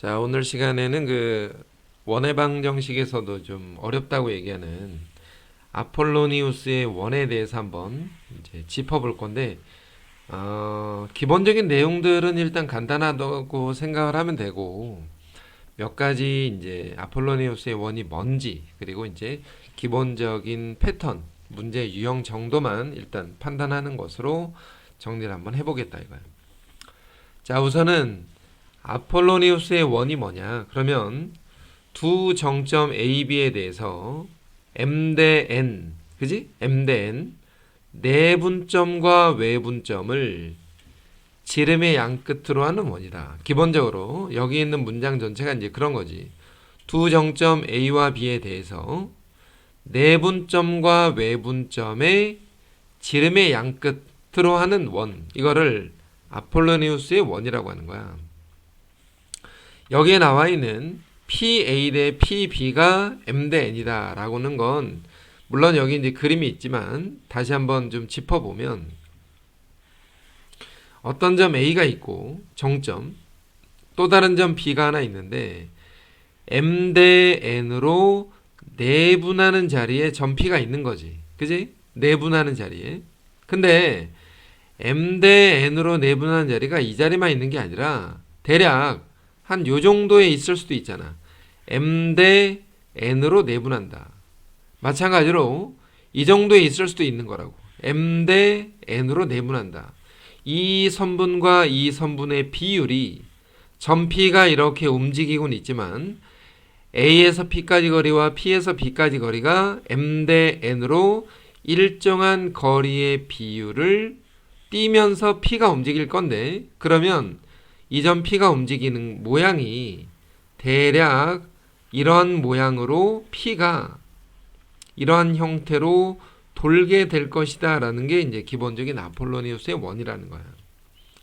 자, 오늘 시간에는 그 원의 방정식에서도 좀 어렵다고 얘기하는 아폴로니우스의 원에 대해서 한번 이제 짚어볼 건데, 기본적인 내용들은 일단 간단하다고 생각을 하면 되고, 몇 가지 이제 아폴로니우스의 원이 뭔지, 그리고 이제 기본적인 패턴, 문제 유형 정도만 일단 판단하는 것으로 정리를 한번 해보겠다 이거예요. 자, 우선은 아폴로니우스의 원이 뭐냐? 그러면 두 정점 A, B에 대해서 M 대 N, 그지? M 대 N 내분점과 외분점을 지름의 양 끝으로 하는 원이다. 기본적으로 여기 있는 문장 전체가 이제 그런 거지. 두 정점 A와 B에 대해서 내분점과 외분점의 지름의 양 끝으로 하는 원. 이거를 아폴로니우스의 원이라고 하는 거야. 여기에 나와 있는 PA 대 PB가 M 대 N이다 라고 하는 건 물론 여기 이제 그림이 있지만 다시 한번 좀 짚어보면 어떤 점 A가 있고 정점 또 다른 점 B가 하나 있는데 M 대 N으로 내분하는 자리에 점 P가 있는 거지. 그지? 내분하는 자리에. 근데 M 대 N으로 내분하는 자리가 이 자리만 있는 게 아니라 대략 한 요 정도에 있을 수도 있잖아. M 대 N으로 내분한다. 마찬가지로 이 정도에 있을 수도 있는 거라고. M 대 N으로 내분한다. 이 선분과 이 선분의 비율이 점 P가 이렇게 움직이곤 있지만 A에서 P까지 거리와 P에서 B까지 거리가 M 대 N으로 일정한 거리의 비율을 띄면서 P가 움직일 건데 그러면 이 점 P가 움직이는 모양이 대략 이런 모양으로 P가 이러한 형태로 돌게 될 것이다 라는 게 이제 기본적인 아폴로니우스의 원이라는 거야.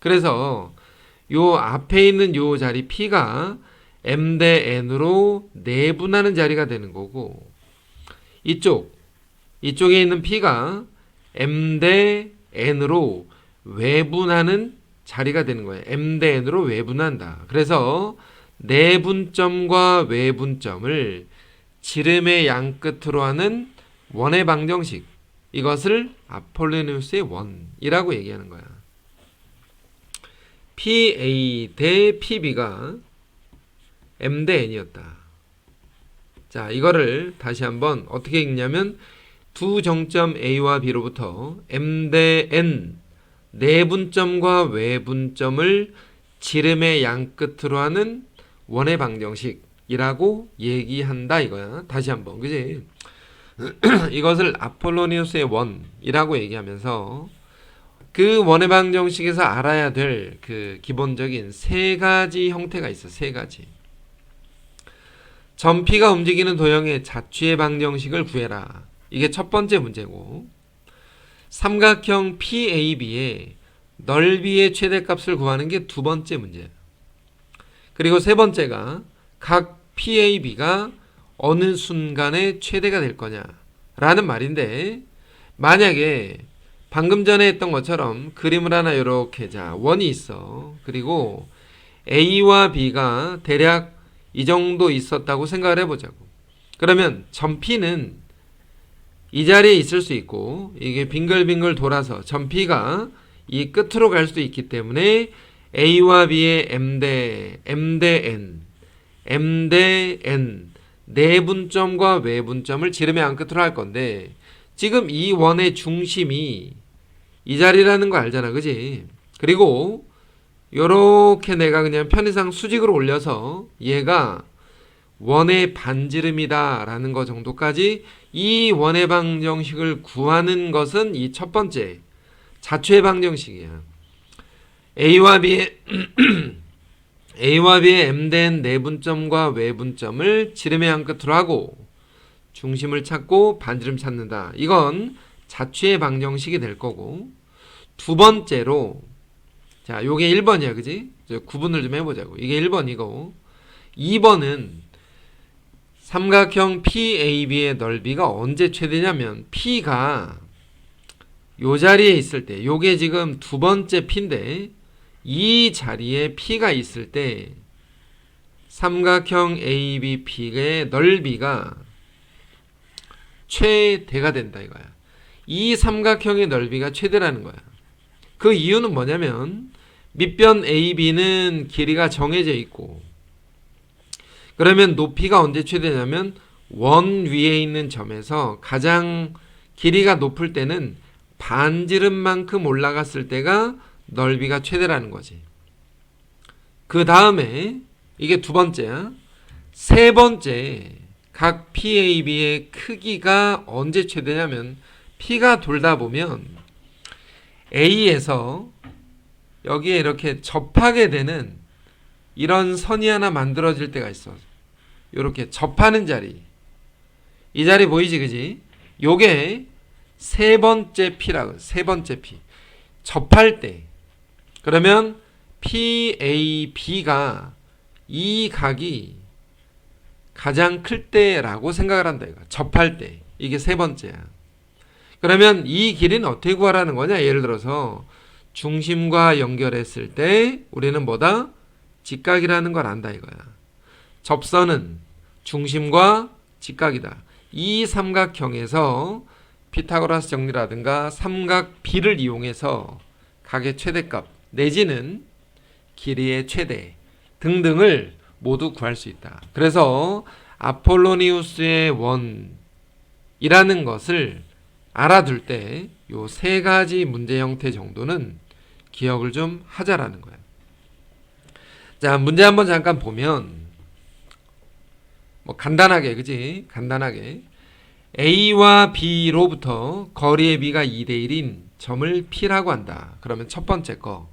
그래서 요 앞에 있는 요 자리 P가 M 대 N으로 내분하는 자리가 되는 거고 이쪽에 있는 P가 M 대 N으로 외분하는 자리가 되는 거예요. M 대 N으로 외분한다. 그래서 내분점과 외분점을 지름의 양 끝으로 하는 원의 방정식. 이것을 아폴로니우스의 원이라고 얘기하는 거야. PA 대 PB가 M 대 N이었다. 자, 이거를 다시 한번 어떻게 읽냐면 두 정점 A와 B로부터 M 대 N 내분점과 외분점을 지름의 양 끝으로 하는 원의 방정식이라고 얘기한다 이거야. 다시 한번, 그지? 이것을 아폴로니우스의 원이라고 얘기하면서 그 원의 방정식에서 알아야 될 그 기본적인 세 가지 형태가 있어. 세 가지. 점 P가 움직이는 도형의 자취의 방정식을 구해라. 이게 첫 번째 문제고, 삼각형 PAB의 넓이의 최대값을 구하는 게 두 번째 문제예요. 그리고 세 번째가 각 PAB가 어느 순간에 최대가 될 거냐라는 말인데, 만약에 방금 전에 했던 것처럼 그림을 하나 이렇게 자 원이 있어. 그리고 A와 B가 대략 이 정도 있었다고 생각을 해보자고. 그러면 점 P는 이 자리에 있을 수 있고 이게 빙글빙글 돌아서 점 P가 이 끝으로 갈 수도 있기 때문에 A와 B의 M 대 N 내분점과 외분점을 지름의 양 끝으로 할 건데 지금 이 원의 중심이 이 자리라는 거 알잖아, 그지? 그리고 요렇게 내가 그냥 편의상 수직으로 올려서 얘가 원의 반지름이다 라는 거 정도까지 이 원의 방정식을 구하는 것은 이 첫 번째 자초의 방정식이야. A와 B의 M 된 내분점과 외분점을 지름의 양 끝으로 하고 중심을 찾고 반지름 찾는다. 이건 자취의 방정식이 될 거고, 두 번째로 자 요게 1번이야, 그지? 구분을 좀 해보자고. 이게 1번이고 2번은 삼각형 PAB의 넓이가 언제 최대냐면 P가 요 자리에 있을 때, 요게 지금 두 번째 P인데 이 자리에 P가 있을 때 삼각형 ABP의 넓이가 최대가 된다 이거야. 이 삼각형의 넓이가 최대라는 거야. 그 이유는 뭐냐면 밑변 AB는 길이가 정해져 있고, 그러면 높이가 언제 최대냐면 원 위에 있는 점에서 가장 길이가 높을 때는 반지름만큼 올라갔을 때가 넓이가 최대라는 거지. 그 다음에 이게 두 번째야. 세 번째, 각 PAB의 크기가 언제 최대냐면 P가 돌다 보면 A에서 여기에 이렇게 접하게 되는 이런 선이 하나 만들어질 때가 있어. 이렇게 접하는 자리. 이 자리 보이지, 그지? 요게 세 번째 P라고. 세 번째 P. 접할 때. 그러면 PAB가 이 각이 가장 클 때라고 생각을 한다 이거. 접할 때. 이게 세 번째야. 그러면 이 길이는 어떻게 구하라는 거냐? 예를 들어서 중심과 연결했을 때 우리는 뭐다? 직각이라는 걸 안다 이거야. 접선은 중심과 직각이다. 이 삼각형에서 피타고라스 정리라든가 삼각 B를 이용해서 각의 최대값 내지는 길이의 최대 등등을 모두 구할 수 있다. 그래서 아폴로니우스의 원이라는 것을 알아둘 때 요 세 가지 문제 형태 정도는 기억을 좀 하자라는 거야. 자, 문제 한번 잠깐 보면 뭐 간단하게, 그지? 간단하게 A와 B로부터 거리의 B가 2대 1인 점을 P라고 한다. 그러면 첫 번째 거,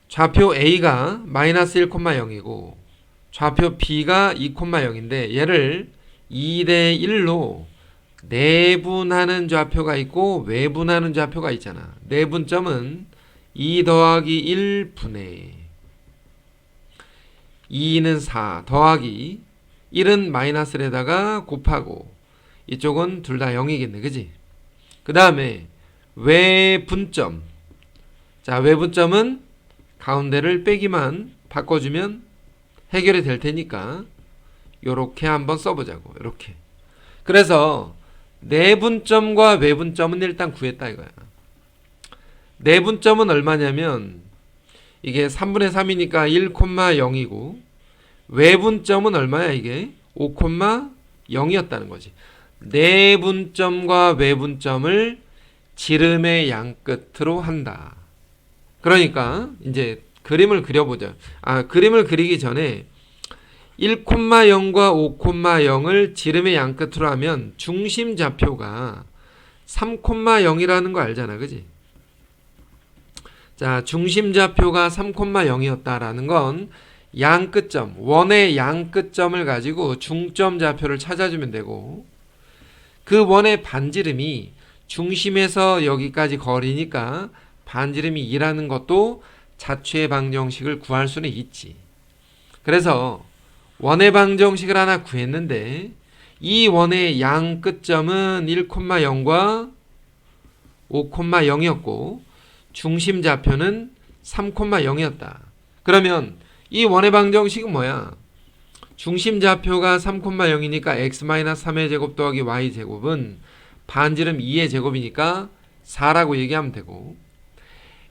좌표 A가 마이너스 1,0이고 좌표 B가 2,0인데 얘를 2대 1로 내분하는 좌표가 있고 외분하는 좌표가 있잖아. 내분점은 2 더하기 1분의 2는 4 더하기 1은 마이너스에다가 곱하고 이쪽은 둘 다 0이겠네, 그지? 그 다음에 외분점. 자, 외분점은 가운데를 빼기만 바꿔주면 해결이 될 테니까 요렇게 한번 써보자고. 요렇게. 그래서 내분점과 외분점은 일단 구했다 이거야. 내분점은 얼마냐면 이게 3분의 3이니까 1,0이고 외분점은 얼마야 이게? 5,0이었다는 거지. 내분점과 외분점을 지름의 양끝으로 한다. 그러니까 이제 그림을 그려보자. 그림을 그리기 전에 1,0과 5,0을 지름의 양끝으로 하면 중심 좌표가 3,0이라는 거 알잖아, 그지? 자, 중심 좌표가 3,0이었다라는 건 양끝점, 원의 양끝점을 가지고 중점 좌표를 찾아주면 되고, 그 원의 반지름이 중심에서 여기까지 거리니까 반지름이 2라는 것도 자취의 방정식을 구할 수는 있지. 그래서 원의 방정식을 하나 구했는데 이 원의 양 끝점은 1,0과 5,0이었고 중심 좌표는 3,0이었다. 그러면 이 원의 방정식은 뭐야? 중심 좌표가 3,0이니까 x-3의 제곱 더하기 y 제곱은 반지름 2의 제곱이니까 4라고 얘기하면 되고,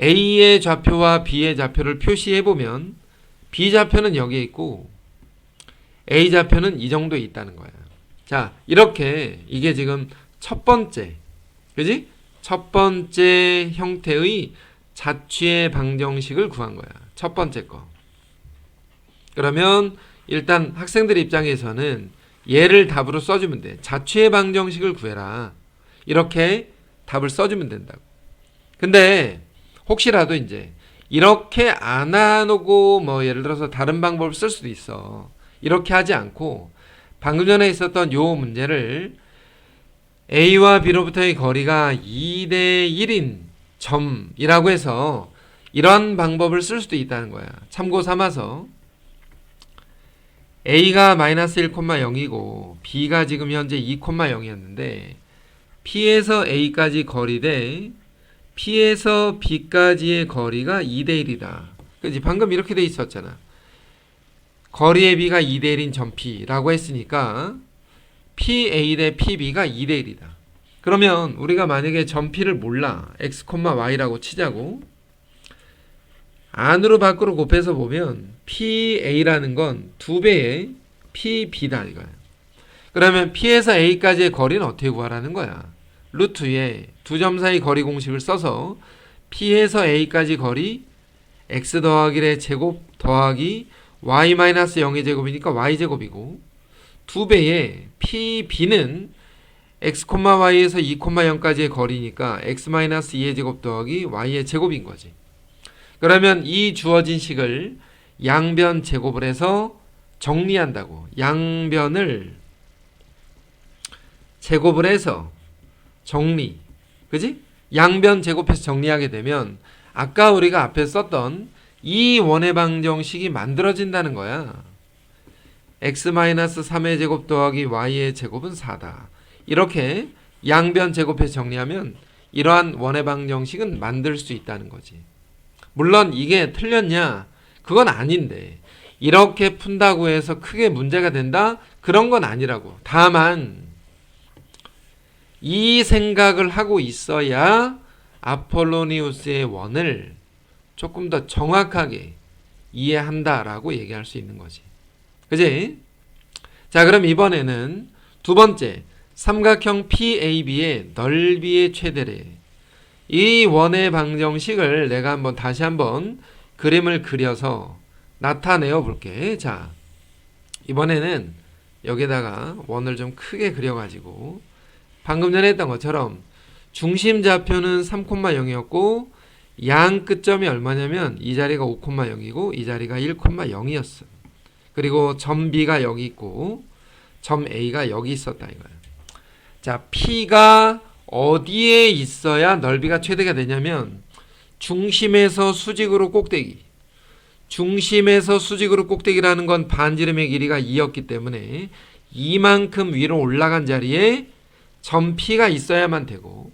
A의 좌표와 B의 좌표를 표시해보면 B 좌표는 여기에 있고 A 좌표는 이 정도에 있다는 거야. 자, 이렇게 이게 지금 첫 번째, 그지? 첫 번째 형태의 자취의 방정식을 구한 거야. 첫 번째 거. 그러면 일단 학생들 입장에서는 얘를 답으로 써주면 돼. 자취의 방정식을 구해라. 이렇게 답을 써주면 된다고. 근데 혹시라도 이제 이렇게 안 하고 뭐 예를 들어서 다른 방법을 쓸 수도 있어. 이렇게 하지 않고 방금 전에 있었던 요 문제를 A와 B로부터의 거리가 2대 1인 점이라고 해서 이런 방법을 쓸 수도 있다는 거야. 참고 삼아서 A가 마이너스 1,0이고 B가 지금 현재 2,0이었는데 P에서 A까지 거리 대 P에서 B까지의 거리가 2대 1이다. 그치? 방금 이렇게 돼 있었잖아. 거리의 b가 2대1인 점 P라고 했으니까 PA 대 PB가 2대1이다. 그러면 우리가 만약에 점 P를 몰라. x, y라고 치자고. 안으로 밖으로 곱해서 보면 PA라는 건 2배의 PB다 이거야. 그러면 P에서 A까지의 거리는 어떻게 구하라는 거야? 루트 위에 두 점 사이 거리 공식을 써서 P에서 A까지 거리 x 더하기 제곱 더하기 y-0의 제곱이니까 y제곱이고 2배의 PB는 x, y에서 2, 0까지의 거리니까 x-2의 제곱 더하기 y의 제곱인 거지. 그러면 이 주어진 식을 양변 제곱을 해서 정리한다고. 양변을 제곱을 해서 정리. 그지? 양변 제곱해서 정리하게 되면 아까 우리가 앞에 썼던 이 원의 방정식이 만들어진다는 거야. x-3의 제곱 더하기 y의 제곱은 4다. 이렇게 양변 제곱해서 정리하면 이러한 원의 방정식은 만들 수 있다는 거지. 물론 이게 틀렸냐? 그건 아닌데 이렇게 푼다고 해서 크게 문제가 된다? 그런 건 아니라고. 다만 이 생각을 하고 있어야 아폴로니우스의 원을 조금 더 정확하게 이해한다라고 얘기할 수 있는 거지. 그지? 자, 그럼 이번에는 두 번째 삼각형 PAB의 넓이의 최대래. 이 원의 방정식을 내가 다시 한번 그림을 그려서 나타내어 볼게. 자, 이번에는 여기다가 원을 좀 크게 그려가지고 방금 전에 했던 것처럼 중심 좌표는 3,0이었고 양 끝점이 얼마냐면 이 자리가 5,0이고 이 자리가 1,0이었어. 그리고 점 B가 여기 있고 점 A가 여기 있었다 이거야. 자, P가 어디에 있어야 넓이가 최대가 되냐면 중심에서 수직으로 꼭대기. 중심에서 수직으로 꼭대기라는 건 반지름의 길이가 2였기 때문에 이만큼 위로 올라간 자리에 점 P가 있어야만 되고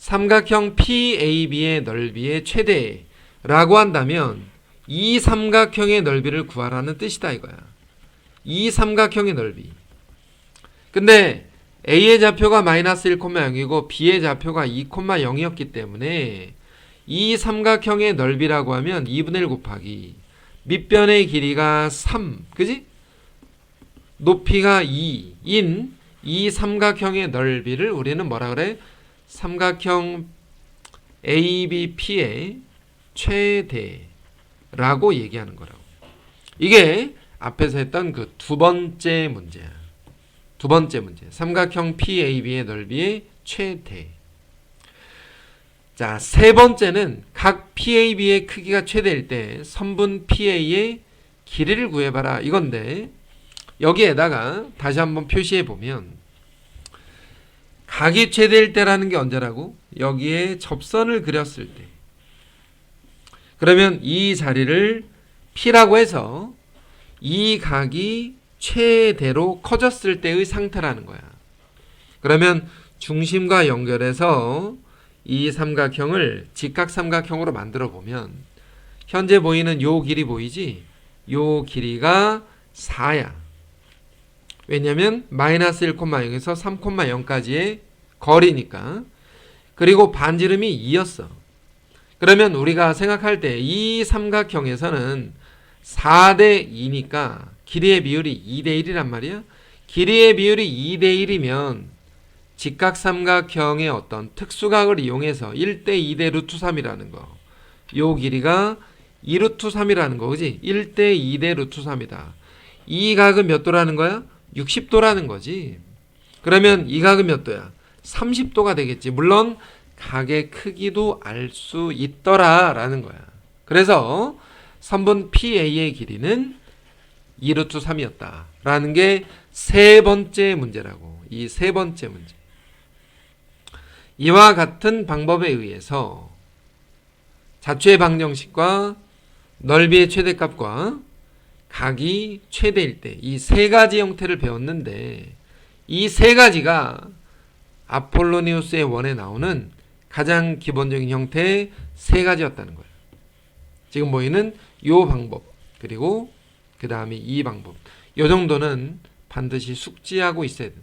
삼각형 PAB의 넓이의 최대라고 한다면 이 삼각형의 넓이를 구하라는 뜻이다 이거야. 이 삼각형의 넓이. 근데 A의 좌표가 마이너스 1,0이고 B의 좌표가 2,0이었기 때문에 이 삼각형의 넓이라고 하면 2분의 1 곱하기 밑변의 길이가 3, 그지? 높이가 2인 이 삼각형의 넓이를 우리는 뭐라 그래? 삼각형 ABP의 최대라고 얘기하는 거라고. 이게 앞에서 했던 그 두 번째 문제야. 두 번째 문제. 삼각형 PAB의 넓이의 최대. 자, 세 번째는 각 PAB의 크기가 최대일 때 선분 PA의 길이를 구해봐라 이건데 여기에다가 다시 한번 표시해 보면 각이 최대일 때라는 게 언제라고? 여기에 접선을 그렸을 때. 그러면 이 자리를 P라고 해서 이 각이 최대로 커졌을 때의 상태라는 거야. 그러면 중심과 연결해서 이 삼각형을 직각삼각형으로 만들어 보면 현재 보이는 요 길이 보이지? 요 길이가 4야. 왜냐면 마이너스 1,0에서 3,0까지의 거리니까. 그리고 반지름이 2였어. 그러면 우리가 생각할 때 이 삼각형에서는 4대 2니까 길이의 비율이 2대 1이란 말이야. 길이의 비율이 2대 1이면 직각삼각형의 어떤 특수각을 이용해서 1대 2대 루트 3이라는 거. 요 길이가 2루트 3이라는 거, 그지? 1대 2대 루트 3이다. 이 각은 몇 도라는 거야? 60도라는 거지. 그러면 이 각은 몇 도야? 30도가 되겠지. 물론 각의 크기도 알 수 있더라라는 거야. 그래서 선분 PA의 길이는 2루트 3이었다라는 게 세 번째 문제라고. 이 세 번째 문제. 이와 같은 방법에 의해서 자초의 방정식과 넓이의 최대값과 각이 최대일 때 이 세 가지 형태를 배웠는데 이 세 가지가 아폴로니우스의 원에 나오는 가장 기본적인 형태의 세 가지였다는 거예요. 지금 보이는 요 방법 그리고 그 다음에 이 방법. 요 정도는 반드시 숙지하고 있어야 된다.